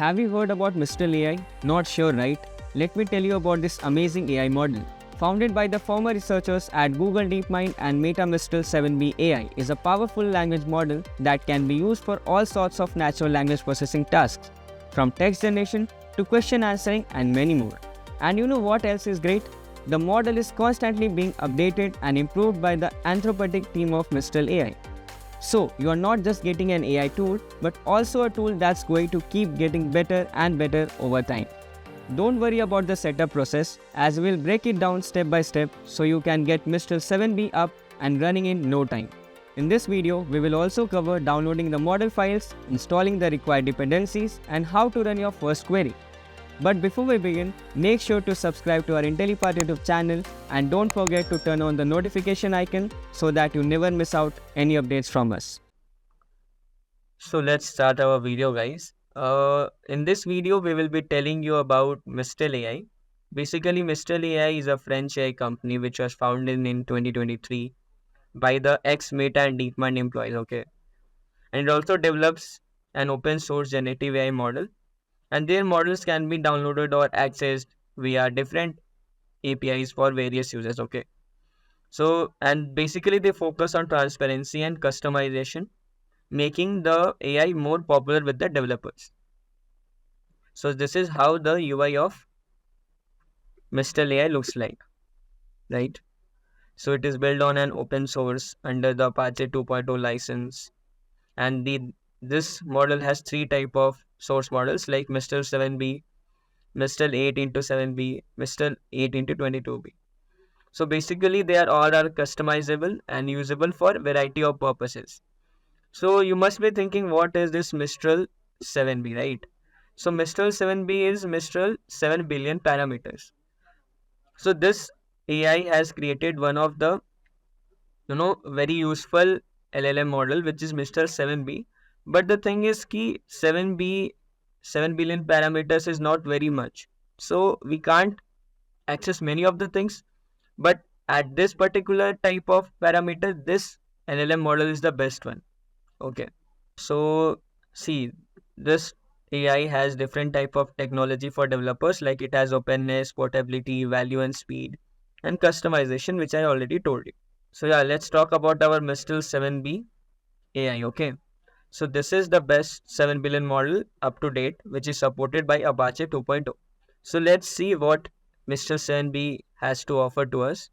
Have you heard about Mistral AI? Not sure, right? Let me tell you about this amazing AI model. Founded by the former researchers at Google DeepMind and Meta, Mistral 7B AI is a powerful language model that can be used for all sorts of natural language processing tasks, from text generation to question answering and many more. And you know what else is great? The model is constantly being updated and improved by the Anthropic team of Mistral AI. So, you are not just getting an AI tool, but also a tool that's going to keep getting better and better over time. Don't worry about the setup process, as we'll break it down step by step so you can get Mistral 7B up and running in no time. In this video, we will also cover downloading the model files, installing the required dependencies, and how to run your first query. But before we begin, make sure to subscribe to our Intellipaat YouTube channel and don't forget to turn on the notification icon so that you never miss out any updates from us. So let's start our video, guys. In this video, we will be telling you about Mistral AI. Basically, Mistral AI is a French AI company which was founded in 2023 by the ex-Meta and DeepMind employees, okay? And it also develops an open source generative AI model. And their models can be downloaded or accessed via different APIs for various users, okay? So, and basically they focus on transparency and customization, making the AI more popular with the developers. So this is how the UI of Mistral AI looks like, right? So it is built on an open source under the Apache 2.0 license. And this model has three type of source models like Mistral 7B, Mistral 8 into 7B, Mistral 8 into 22B. So basically they are all customizable and usable for variety of purposes. So you must be thinking, what is this Mistral 7B, right? So Mistral 7B is Mistral 7 billion parameters. So this AI has created one of the very useful LLM model which is Mistral 7B. But the thing is key 7B 7 billion parameters is not very much. So we can't access many of the things. But at this particular type of parameter, this LLM model is the best one. Okay. So see, this AI has different type of technology for developers, like it has openness, portability, value and speed, and customization, which I already told you. So yeah, let's talk about our Mistral 7B AI, okay. So this is the best 7 billion model up to date, which is supported by Apache 2.0. So let's see what Mistral 7B has to offer to us.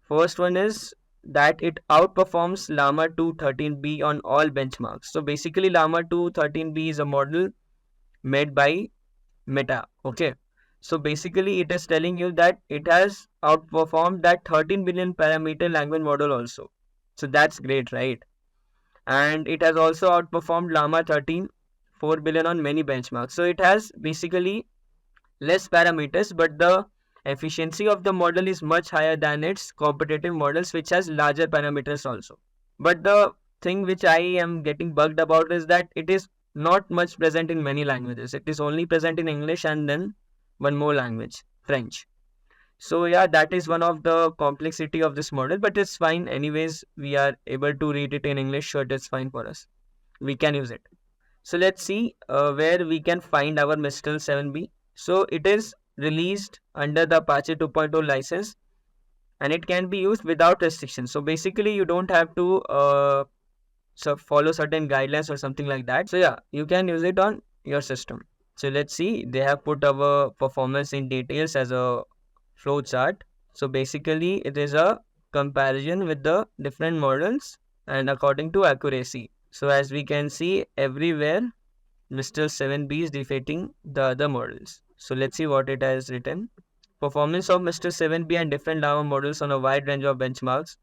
First one is that it outperforms Llama 2 13B on all benchmarks. So basically Llama 2 13B is a model made by Meta, okay. So basically it is telling you that it has outperformed that 13 billion parameter language model also. So that's great, right? And it has also outperformed Llama 13 4 billion on many benchmarks. So it has basically less parameters, but the efficiency of the model is much higher than its competitive models which has larger parameters also. But the thing which I am getting bugged about is that it is not much present in many languages. It is only present in English and then one more language, French. So yeah, that is one of the complexity of this model, but it's fine. Anyways, we are able to read it in English, so it is fine for us. We can use it. So let's see where we can find our Mistral 7B. So it is released under the Apache 2.0 license and it can be used without restrictions. So basically you don't have to follow certain guidelines or something like that. So yeah, you can use it on your system. So let's see, they have put our performance in details as a flow chart. So basically it is a comparison with the different models and according to accuracy. So as we can see, everywhere Mistral 7B is defeating the other models. So let's see what it has written. Performance of Mistral 7B and different Llama models on a wide range of benchmarks.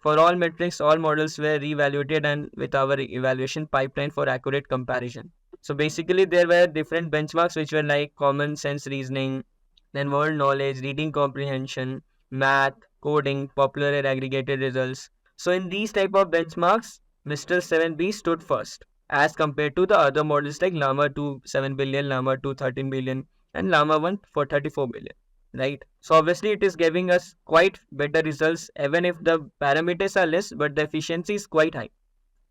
For all metrics, all models were reevaluated and with our evaluation pipeline for accurate comparison. So basically there were different benchmarks which were like common sense reasoning, then world knowledge, reading comprehension, math, coding, popular and aggregated results. So in these type of benchmarks, Mistral 7B stood first as compared to the other models like Llama 2 7 billion, Llama 2 13 billion and Llama 1 for 34 billion, right? So obviously it is giving us quite better results even if the parameters are less, but the efficiency is quite high.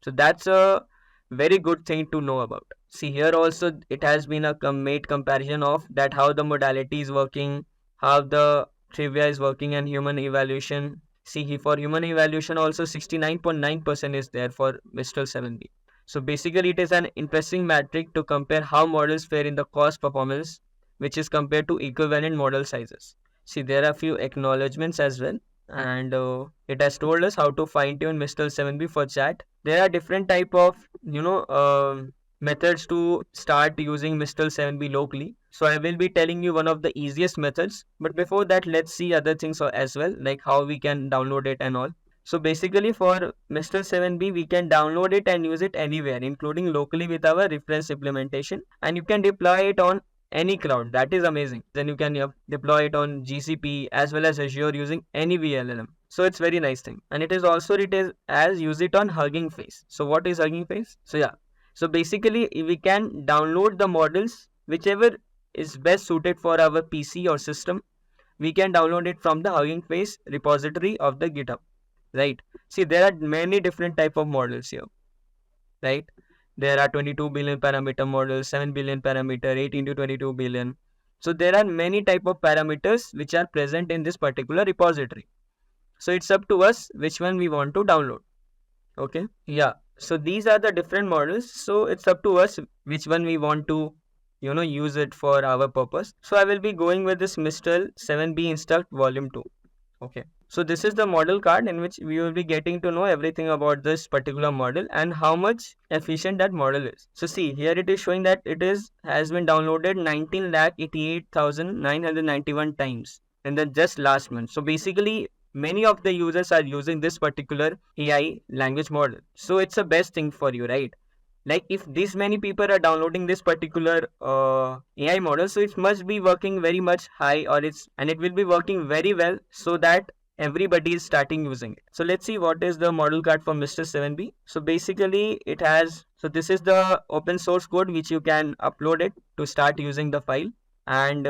So that's a very good thing to know about. See here also it has been a made comparison of that how the modality is working, how the trivia is working and human evaluation. See for human evaluation also 69.9% is there for Mistral 7B. So basically it is an interesting metric to compare how models fare in the cost performance which is compared to equivalent model sizes. See there are few acknowledgements as well, and it has told us how to fine tune Mistral 7B for chat. There are different type of methods to start using Mistral 7B locally. So I will be telling you one of the easiest methods. But before that, let's see other things as well, like how we can download it and all. So basically for Mistral 7B, we can download it and use it anywhere, including locally with our reference implementation. And you can deploy it on any cloud. That is amazing. Then you can deploy it on GCP as well as Azure using any VLLM. So it's very nice thing. And it is also written as use it on Hugging Face. So what is Hugging Face? So yeah. So basically we can download the models whichever is best suited for our PC or system. We can download it from the Hugging Face repository of the GitHub. Right. See there are many different type of models here. Right. There are 22 billion parameter models, 7 billion parameter, 18 to 22 billion. So there are many type of parameters which are present in this particular repository. So it's up to us which one we want to download. Okay. Yeah. So these are the different models. So it's up to us which one we want to, use it for our purpose. So I will be going with this Mistral 7B Instruct Volume 2. Okay. So this is the model card in which we will be getting to know everything about this particular model and how much efficient that model is. So see here it is showing that it has been downloaded 19,88,991 times in the just last month. So basically many of the users are using this particular AI language model. So it's a best thing for you, right? Like if this many people are downloading this particular AI model, so it must be working very much high and it will be working very well so that everybody is starting using it. So let's see what is the model card for Mr. 7B. So basically this is the open source code which you can upload it to start using the file. And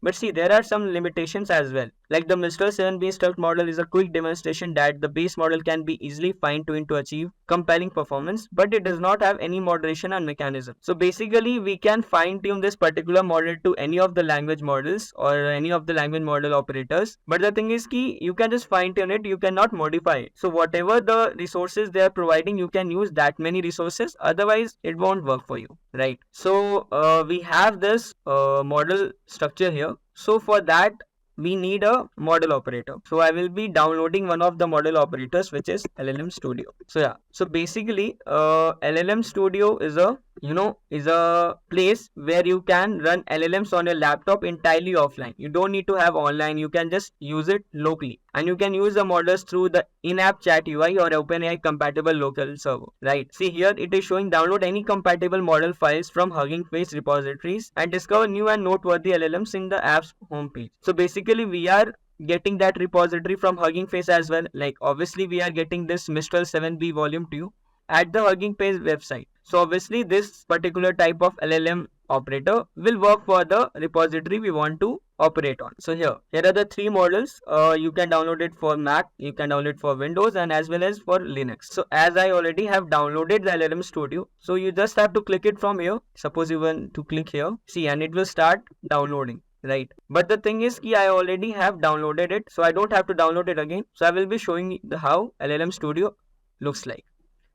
but see, there are some limitations as well. Like the Mistral 7B Struct model is a quick demonstration that the base model can be easily fine-tuned to achieve compelling performance, but it does not have any moderation and mechanism. So basically, we can fine-tune this particular model to any of the language models or any of the language model operators. But the thing is key, you can just fine-tune it, you cannot modify it. So whatever the resources they are providing, you can use that many resources. Otherwise, it won't work for you, right? So we have this model structure here. So for that we need a model operator. So I will be downloading one of the model operators which is LLM Studio. So yeah, so basically LLM Studio is a place where you can run LLMs on your laptop entirely offline. You don't need to have online, you can just use it locally. And you can use the models through the in-app chat UI or OpenAI compatible local server. Right. See here it is showing download any compatible model files from Hugging Face repositories and discover new and noteworthy LLMs in the app's homepage. So basically we are getting that repository from Hugging Face as well. Like obviously we are getting this Mistral 7B volume 2 at the Hugging Face website. So obviously this particular type of LLM operator will work for the repository we want to operate on. So here are the three models. You can download it for Mac, you can download it for Windows and as well as for Linux. So as I already have downloaded the LLM Studio, so you just have to click it from here. Suppose you want to click here, see, and it will start downloading. Right, but the thing is I already have downloaded it, so I don't have to download it again. So I will be showing how LLM Studio looks like.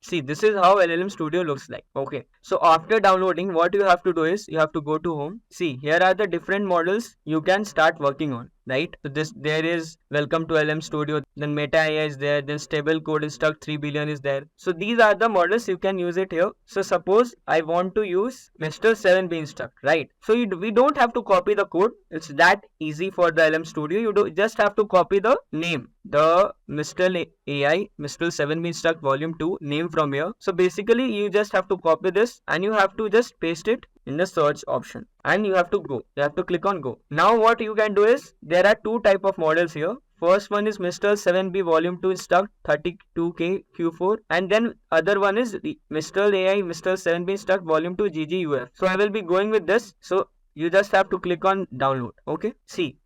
See, this is how LLM Studio looks like. Okay. So after downloading, what you have to do is you have to go to home. See, here are the different models you can start working on. Right. So there is welcome to LLM Studio. Then Meta AI is there. Then stable code instruct 3 billion is there. So these are the models you can use it here. So suppose I want to use Mistral 7B instruct. Right. So we don't have to copy the code. It's that easy for the LLM Studio. You just have to copy the name, the Mistral AI Mistral 7B instruct volume 2 name from here. So basically you just have to copy this and you have to just paste it in the search option and you have to click on go. Now what you can do is there are two type of models here. First one is Mistral 7B volume 2 instruct 32K Q4 and then other one is Mistral AI Mistral 7B instruct volume 2 GGUF. So I will be going with this. So you just have to click on download. Okay, see.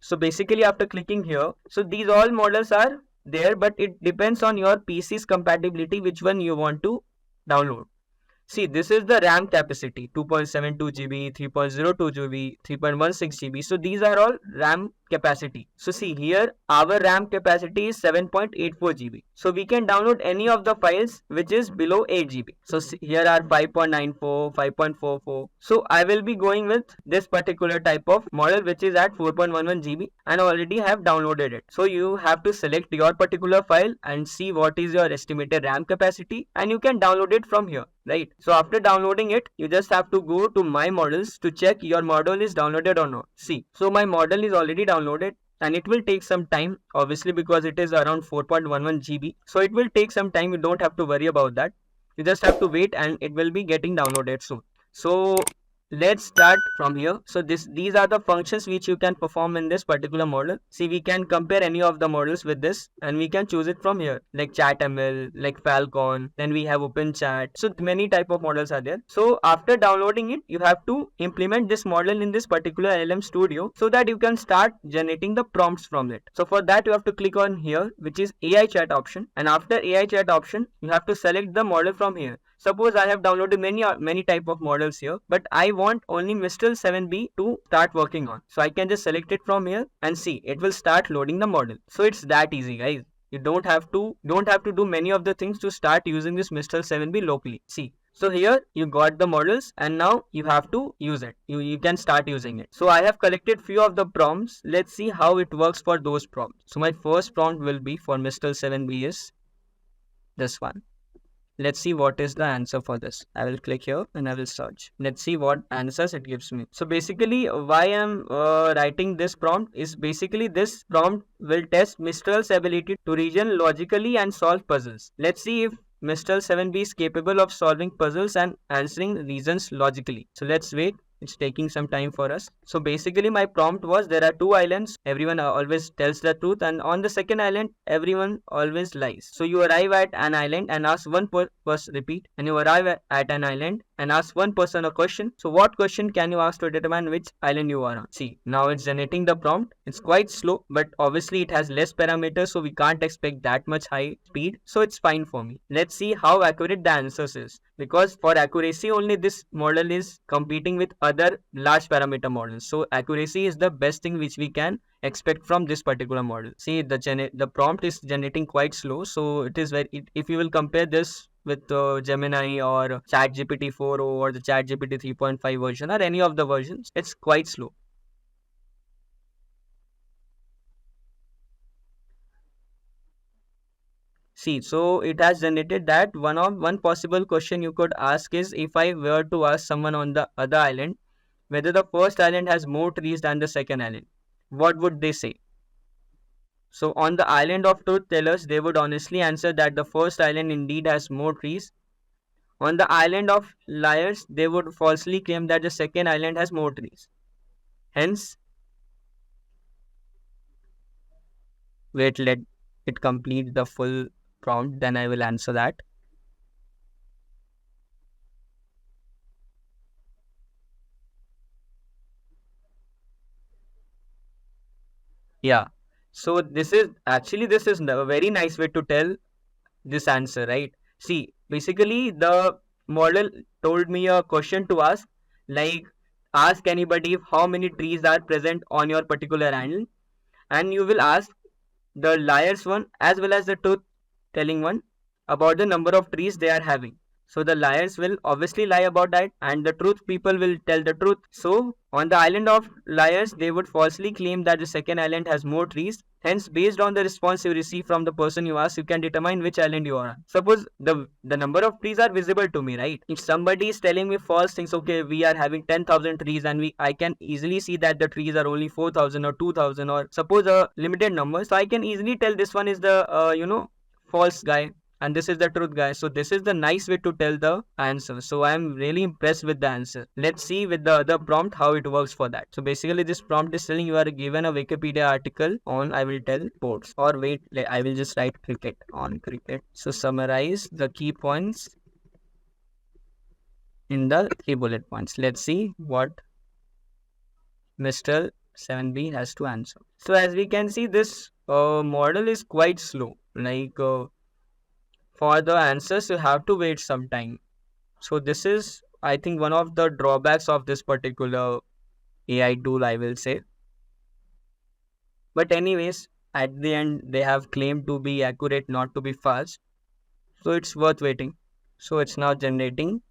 So basically after clicking here, so these all models are there, but it depends on your PC's compatibility which one you want to download. See, this is the RAM capacity 2.72 GB, 3.02 GB, 3.16 GB. So these are all RAM capacity. So see here, our RAM capacity is 7.84 GB. So we can download any of the files which is below 8 GB. So see, here are 5.94, 5.44. So I will be going with this particular type of model which is at 4.11 GB and already have downloaded it. So you have to select your particular file and see what is your estimated RAM capacity and you can download it from here, right? So after downloading it, you just have to go to my models to check your model is downloaded or not. See, so my model is already downloaded and it will take some time, obviously, because it is around 4.11 GB. So it will take some time. You don't have to worry about that. You just have to wait and it will be getting downloaded soon. So let's start from here. So these are the functions which you can perform in this particular model. See, we can compare any of the models with this and we can choose it from here, like ChatML, like Falcon, then we have OpenChat. So many type of models are there. So after downloading it, you have to implement this model in this particular LLM studio so that you can start generating the prompts from it. So for that, you have to click on here, which is AI chat option, and after AI chat option, you have to select the model from here. Suppose I have downloaded many type of models here, but I want only Mistral 7B to start working on. So I can just select it from here and see it will start loading the model. So it's that easy, guys. You don't have to do many of the things to start using this Mistral 7B locally. See, so here you got the models and now you have to use it. You can start using it. So I have collected few of the prompts. Let's see how it works for those prompts. So my first prompt will be for Mistral 7B is this one. Let's see what is the answer for this. I will click here and I will search. Let's see what answers it gives me. So basically why I'm writing this prompt is basically this prompt will test Mistral's ability to reason logically and solve puzzles. Let's see if Mistral 7B is capable of solving puzzles and answering reasons logically. So let's wait. It's taking some time for us. So basically my prompt was there are two islands. Everyone always tells the truth and on the second island, everyone always lies. So you arrive at an island and ask one person repeat and you arrive at an island and ask one person a question. So what question can you ask to determine which island you are on? See, now it's generating the prompt. It's quite slow, but obviously it has less parameters, so we can't expect that much high speed. So it's fine for me. Let's see how accurate the answers is. Because for accuracy only this model is competing with other large parameter models. So accuracy is the best thing which we can expect from this particular model. See, the prompt is generating quite slow, so it is if you will compare this with Gemini or ChatGPT 4 or the ChatGPT 3.5 version or any of the versions, it's quite slow. See, so it has generated that one possible question you could ask is, if I were to ask someone on the other island whether the first island has more trees than the second island, what would they say? So on the island of truth tellers, they would honestly answer that the first island indeed has more trees. On the island of liars, they would falsely claim that the second island has more trees. Hence, wait, let it complete the full prompt, then I will answer that. Yeah. So this is a very nice way to tell this answer, right? See, basically the model told me a question to ask, like ask anybody how many trees are present on your particular island, and you will ask the liars one as well as the truth telling one about the number of trees they are having. So the liars will obviously lie about that and the truth people will tell the truth. So on the island of liars, they would falsely claim that the second island has more trees. Hence, based on the response you receive from the person you ask, you can determine which island you are on. Suppose the number of trees are visible to me, right? If somebody is telling me false things, okay, we are having 10,000 trees and I can easily see that the trees are only 4,000 or 2,000 or suppose a limited number. So I can easily tell this one is the, false guy and this is the truth guy. So this is the nice way to tell the answer. So I am really impressed with the answer. Let's see with the other prompt how it works for that. So basically this prompt is telling you are given a Wikipedia article on, I will tell, sports, or wait, I will just write cricket on cricket. So summarize the key points in the 3 bullet points. Let's see what Mr. 7B has to answer. So as we can see, this model is quite slow. Like for the answers, you have to wait some time. So this is, I think, one of the drawbacks of this particular AI tool, I will say. But anyways, at the end, they have claimed to be accurate, not to be fast. So it's worth waiting. So it's now generating.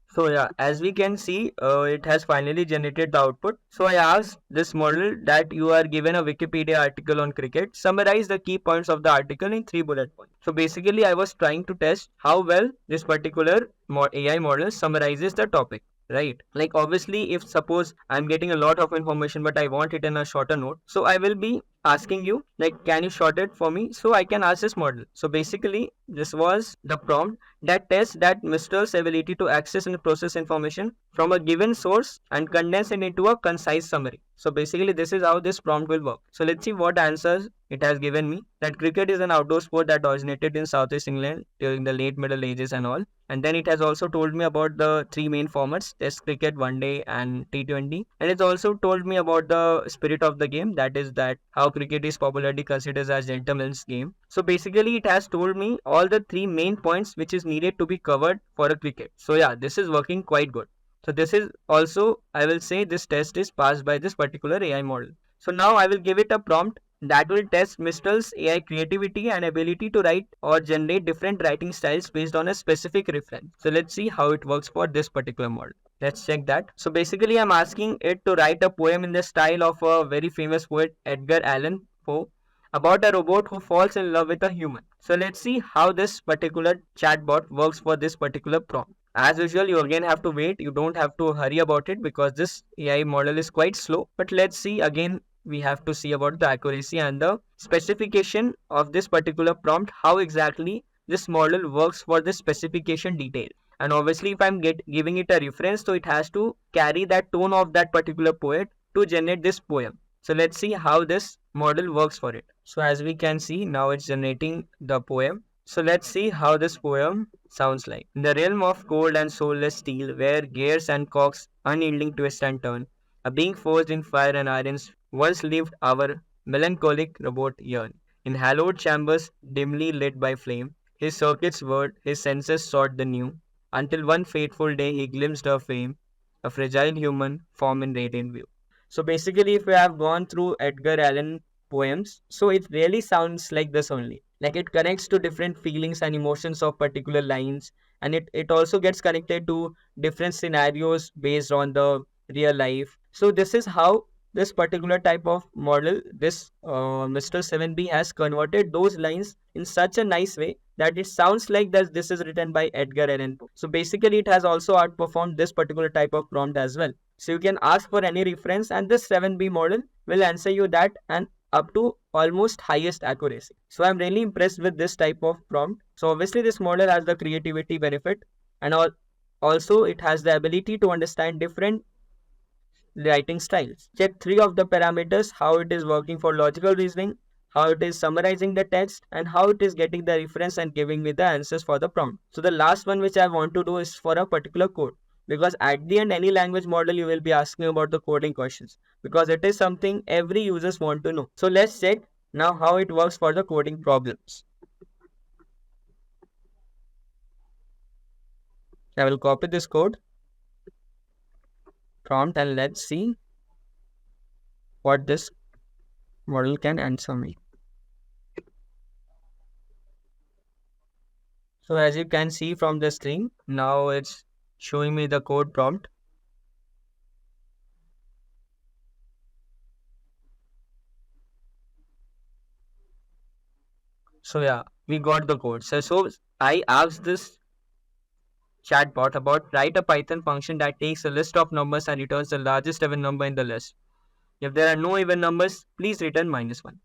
So yeah, as we can see, it has finally generated the output. So I asked this model that you are given a Wikipedia article on cricket. Summarize the key points of the article in 3 bullet points. So basically, I was trying to test how well this particular AI model summarizes the topic. Right, like obviously, if suppose I'm getting a lot of information but I want it in a shorter note, so I will be asking you, like, can you short it for me so I can ask this model. So basically, this was the prompt that tests that Mistral's ability to access and process information from a given source and condense it into a concise summary. So basically, this is how this prompt will work. So let's see what answers it has given me. That cricket is an outdoor sport that originated in Southeast England during the late Middle Ages and all. And then it has also told me about the three main formats: Test cricket, One Day, and T20. And it's also told me about the spirit of the game, that is that how cricket is popularly considered as gentleman's game. So basically, it has told me all the three main points which is needed to be covered for a cricket. So yeah, this is working quite good. So this is also, I will say, this test is passed by this particular AI model. So now I will give it a prompt that will test Mistral's AI creativity and ability to write or generate different writing styles based on a specific reference. So let's see how it works for this particular model. Let's check that. So basically, I'm asking it to write a poem in the style of a very famous poet, Edgar Allan Poe, about a robot who falls in love with a human. So let's see how this particular chatbot works for this particular prompt. As usual, you again have to wait. You don't have to hurry about it because this AI model is quite slow. But let's see again, we have to see about the accuracy and the specification of this particular prompt, how exactly this model works for the specification detail. And obviously, if I'm giving it a reference, so it has to carry that tone of that particular poet to generate this poem. So let's see how this model works for it. So as we can see, now it's generating the poem. So let's see how this poem sounds like. In the realm of cold and soulless steel, where gears and cogs unyielding twist and turn, a being forged in fire and irons, once lived our melancholic robot yearn. In hallowed chambers dimly lit by flame, his circuits whirred, his senses sought the new, until one fateful day he glimpsed her fame, a fragile human form in radiant view. So basically, if we have gone through Edgar Allan poems, so it really sounds like this only. Like it connects to different feelings and emotions of particular lines, and it also gets connected to different scenarios based on the real life. So this is how this particular type of model, this Mr. 7B has converted those lines in such a nice way that it sounds like that this is written by Edgar Allan Poe. So basically, it has also outperformed this particular type of prompt as well. So you can ask for any reference and this 7B model will answer you that and up to almost highest accuracy. So I'm really impressed with this type of prompt. So obviously this model has the creativity benefit and also it has the ability to understand different writing styles. Check three of the parameters: how it is working for logical reasoning, how it is summarizing the text, and how it is getting the reference and giving me the answers for the prompt. So the last one which I want to do is for a particular code. Because at the end, any language model you will be asking about the coding questions. Because it is something every users want to know. So let's check now how it works for the coding problems. I will copy this code prompt and let's see what this model can answer me. So as you can see from the screen, now it's showing me the code prompt. So yeah, we got the code. So I asked this chatbot about write a Python function that takes a list of numbers and returns the largest even number in the list. If there are no even numbers, please return -1.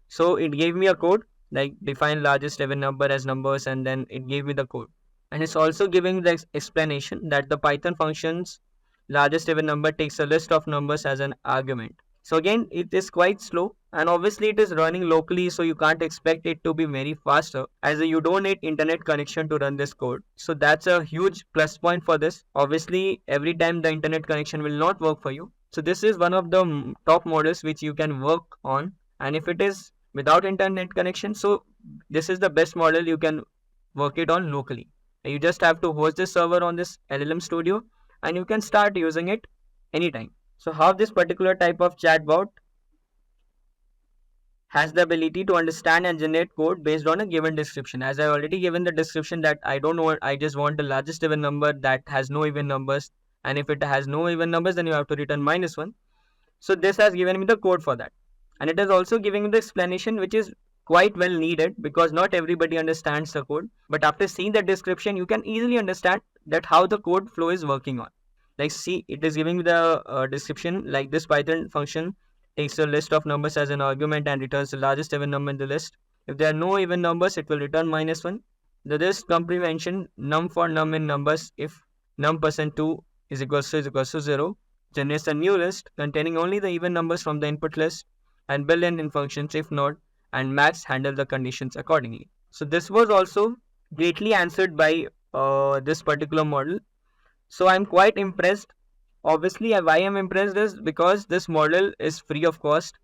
So it gave me a code like define largest even number as numbers and then it gave me the code. And it's also giving the explanation that the Python function's largest even number takes a list of numbers as an argument. So again, it is quite slow and obviously it is running locally, so you can't expect it to be very faster as you don't need internet connection to run this code. So that's a huge plus point for this. Obviously, every time the internet connection will not work for you. So this is one of the top models which you can work on, and if it is without internet connection, so this is the best model you can work it on locally. You just have to host this server on this LLM studio and you can start using it anytime. So how this particular type of chatbot has the ability to understand and generate code based on a given description. As I already given the description that I don't know, I just want the largest even number that has no even numbers, and if it has no even numbers then you have to return -1. So this has given me the code for that, and it is also giving me the explanation which is quite well needed because not everybody understands the code, but after seeing the description you can easily understand that how the code flow is working on. Like see, it is giving me the description like this Python function takes a list of numbers as an argument and returns the largest even number in the list. If there are no even numbers, it will return -1. The list comprehension num for num in numbers. If num%2 is equals to 0, generates a new list containing only the even numbers from the input list, and boolean in functions if not, and max handle the conditions accordingly. So this was also greatly answered by this particular model. So I'm quite impressed. Obviously, why I'm impressed is because this model is free of cost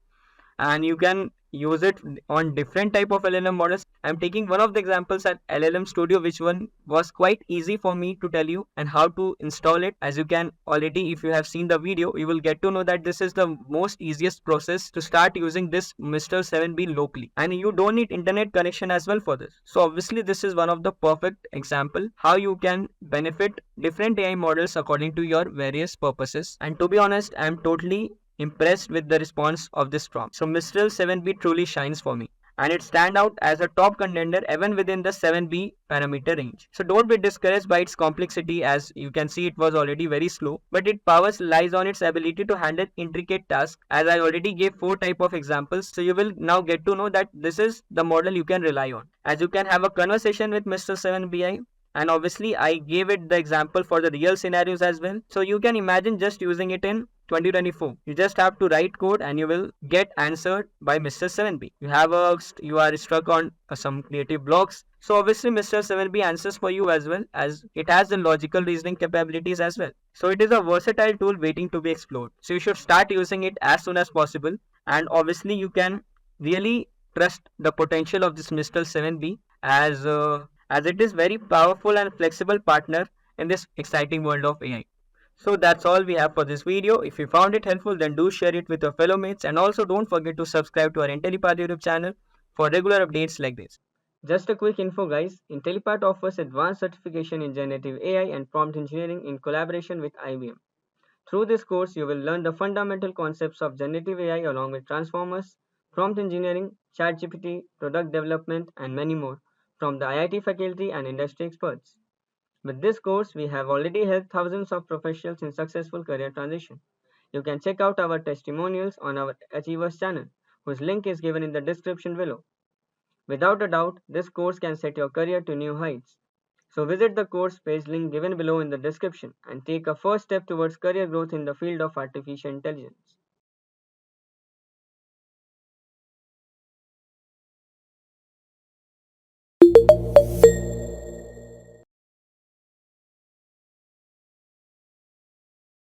and you can use it on different type of LLM models. I'm taking one of the examples at LLM Studio, which one was quite easy for me to tell you and how to install it. As you can already, if you have seen the video, you will get to know that this is the most easiest process to start using this Mistral 7B locally, and you don't need internet connection as well for this. So obviously this is one of the perfect example how you can benefit different AI models according to your various purposes. And to be honest, I'm totally impressed with the response of this prompt. So Mistral 7B truly shines for me, and it stand out as a top contender even within the 7B parameter range. So don't be discouraged by its complexity, as you can see it was already very slow, but its powers lies on its ability to handle intricate tasks, as I already gave 4 type of examples. So you will now get to know that this is the model you can rely on, as you can have a conversation with Mr. 7BI, and obviously I gave it the example for the real scenarios as well. So you can imagine just using it in 2024. You just have to write code and you will get answered by Mr. 7B. You are stuck on some creative blocks. So obviously Mr. 7B answers for you as well, as it has the logical reasoning capabilities as well. So it is a versatile tool waiting to be explored. So you should start using it as soon as possible, and obviously you can really trust the potential of this Mr. 7B as it is very powerful and flexible partner in this exciting world of AI. So that's all we have for this video. If you found it helpful, then do share it with your fellow mates, and also don't forget to subscribe to our Intellipaat YouTube channel for regular updates like this. Just a quick info guys, Intellipaat offers advanced certification in generative AI and prompt engineering in collaboration with IBM. Through this course, you will learn the fundamental concepts of generative AI along with transformers, prompt engineering, ChatGPT, product development, and many more from the IIT faculty and industry experts. With this course, we have already helped thousands of professionals in successful career transition. You can check out our testimonials on our Achievers channel, whose link is given in the description below. Without a doubt, this course can set your career to new heights. So visit the course page link given below in the description and take a first step towards career growth in the field of artificial intelligence.